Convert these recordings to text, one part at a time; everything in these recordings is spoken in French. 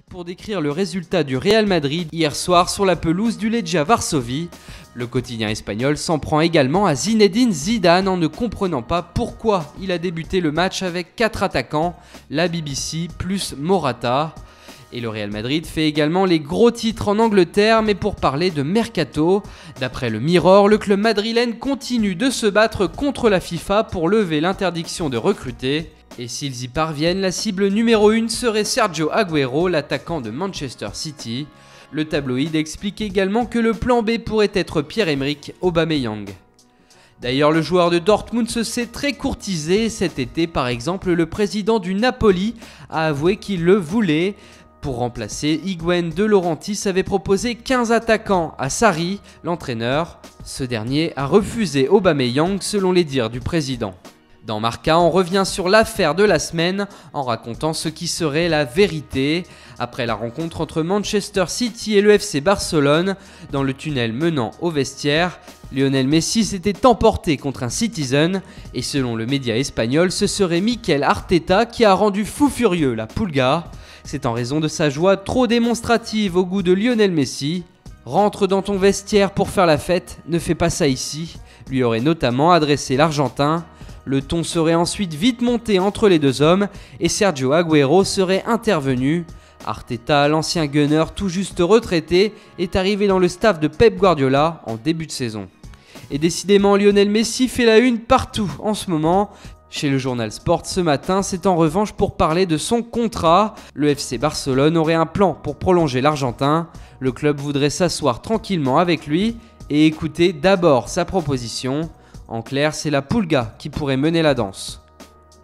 Pour décrire le résultat du Real Madrid hier soir sur la pelouse du Legia Varsovie. Le quotidien espagnol s'en prend également à Zinedine Zidane en ne comprenant pas pourquoi il a débuté le match avec 4 attaquants, la BBC plus Morata. Et le Real Madrid fait également les gros titres en Angleterre, mais pour parler de Mercato, d'après le Mirror, le club madrilène continue de se battre contre la FIFA pour lever l'interdiction de recruter. Et s'ils y parviennent, la cible numéro 1 serait Sergio Agüero, l'attaquant de Manchester City. Le tabloïd explique également que le plan B pourrait être Pierre-Emerick Aubameyang. D'ailleurs, le joueur de Dortmund se s'est très courtisé cet été. Par exemple, le président du Napoli a avoué qu'il le voulait. Pour remplacer Higuaín, De Laurentiis avait proposé 15 attaquants à Sarri, l'entraîneur. Ce dernier a refusé Aubameyang selon les dires du président. Dans Marca, on revient sur l'affaire de la semaine en racontant ce qui serait la vérité. Après la rencontre entre Manchester City et le FC Barcelone, dans le tunnel menant au vestiaire, Lionel Messi s'était emporté contre un Citizen et selon le média espagnol, ce serait Mikel Arteta qui a rendu fou furieux la Pulga. C'est en raison de sa joie trop démonstrative au goût de Lionel Messi. « Rentre dans ton vestiaire pour faire la fête, ne fais pas ça ici », lui aurait notamment adressé l'Argentin. Le ton serait ensuite vite monté entre les deux hommes et Sergio Agüero serait intervenu. Arteta, l'ancien gunner tout juste retraité, est arrivé dans le staff de Pep Guardiola en début de saison. Et décidément, Lionel Messi fait la une partout en ce moment. Chez le journal Sport ce matin, c'est en revanche pour parler de son contrat. Le FC Barcelone aurait un plan pour prolonger l'Argentin. Le club voudrait s'asseoir tranquillement avec lui et écouter d'abord sa proposition. En clair, c'est la Pulga qui pourrait mener la danse.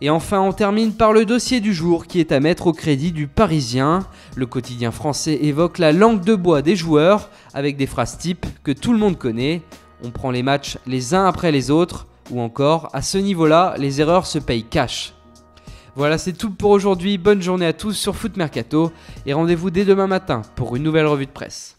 Et enfin, on termine par le dossier du jour qui est à mettre au crédit du Parisien. Le quotidien français évoque la langue de bois des joueurs avec des phrases types que tout le monde connaît. On prend les matchs les uns après les autres ou encore, à ce niveau-là, les erreurs se payent cash. Voilà, c'est tout pour aujourd'hui. Bonne journée à tous sur Foot Mercato et rendez-vous dès demain matin pour une nouvelle revue de presse.